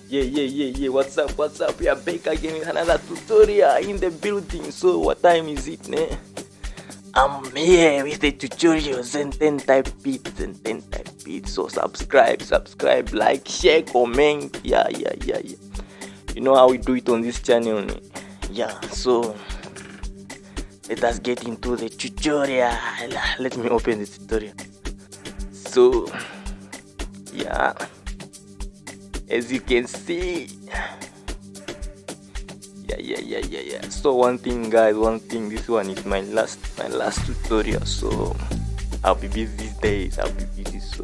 Yeah. What's up? We are back again with another tutorial in the building. So what time is it, ne? I'm here with the tutorials and 10 type beats. So subscribe, like, share, comment. Yeah. You know how we do it on this channel, ne? Yeah, so let us get into the tutorial. Let me open the tutorial. So yeah, as you can see, yeah. So one thing, guys, this one is my last tutorial, so I'll be busy these days. So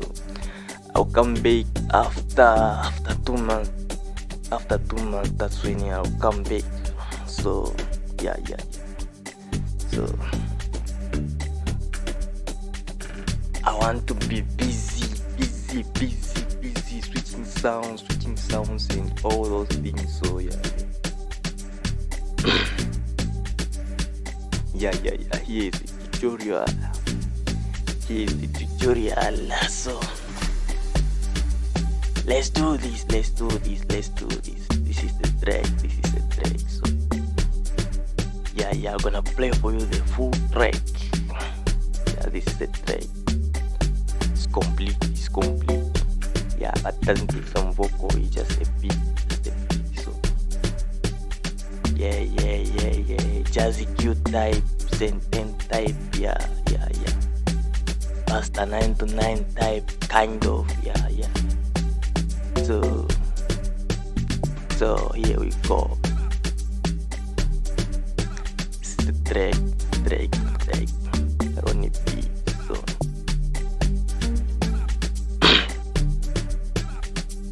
I'll come back after 2 months. After 2 months, that's when I'll come back. So yeah. So I want to be busy, switching sounds and all those things. So yeah. Here's the tutorial. So let's do this. This is the track. So yeah, I'm gonna play for you the full track. Yeah, this is the track. It's complete. Yeah, but doesn't take some vocal, it's just a beat. So yeah. Jazzy Q type, Zen 10 type, yeah. Pasta 9 to 9 type, kind of, yeah. So here we go. This is the track, Ronnie beat. So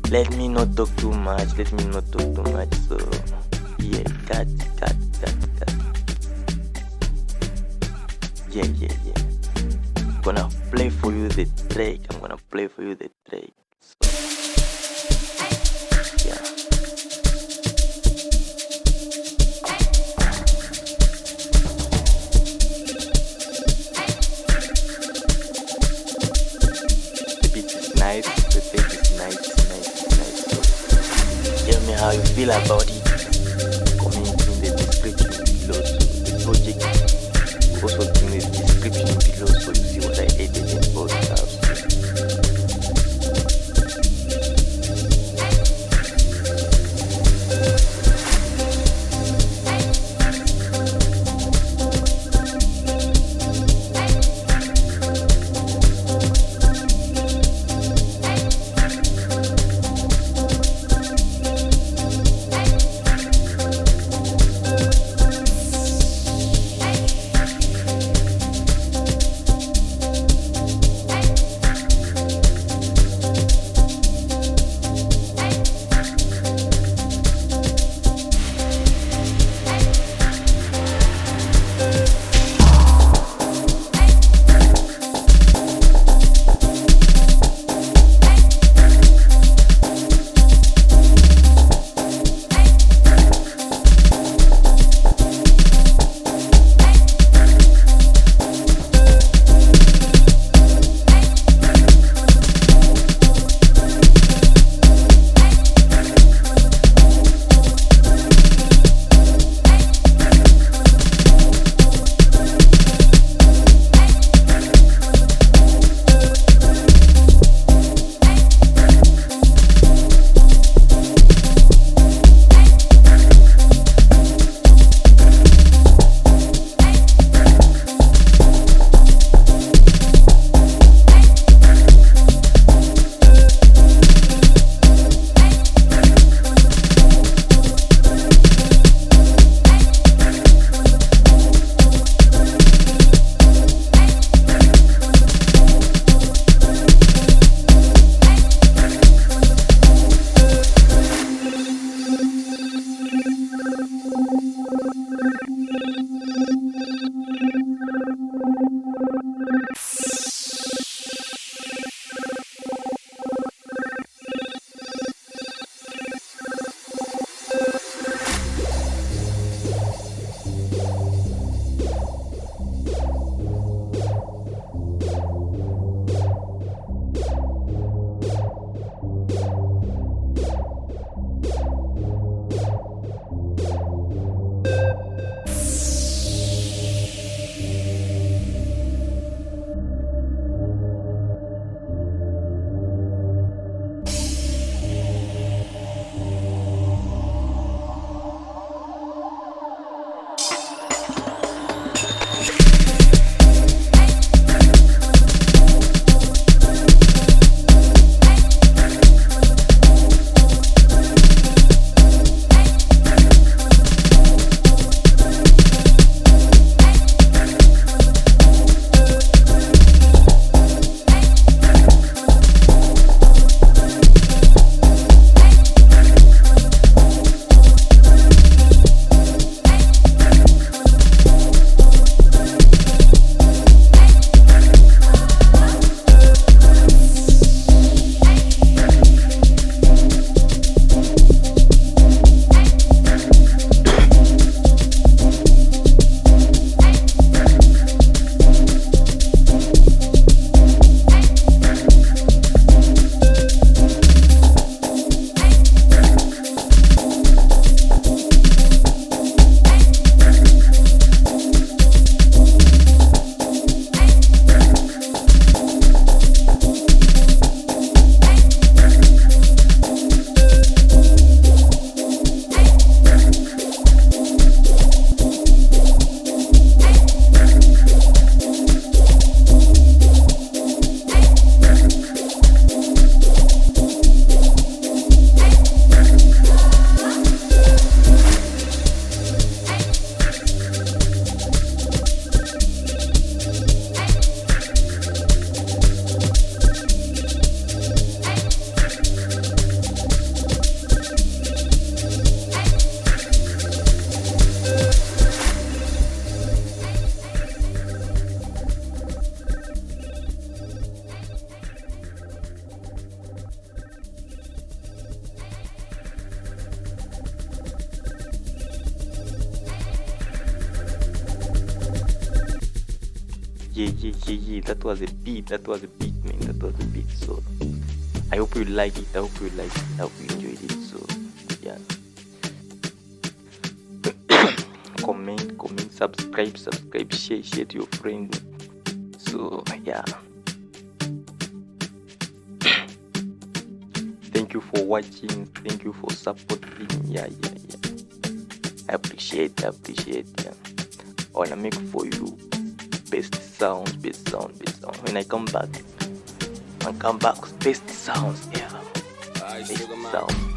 let me not talk too much. So yeah, cut. Yeah. I'm gonna play for you the track. So yeah. The beat is nice. The track is nice. So tell me how you feel about it. Comment in the description below. So the project also in the description below, so you see what I edited and all stuff. Yeah. That was a beat, man. That was a beat. So I hope you like it. I hope you enjoyed it. So yeah. comment, subscribe, share to your friends. So yeah. Thank you for watching. Thank you for supporting. Yeah. I appreciate. Yeah. I wanna make for you best sounds. When I come back with best sounds. Yeah. Best sounds.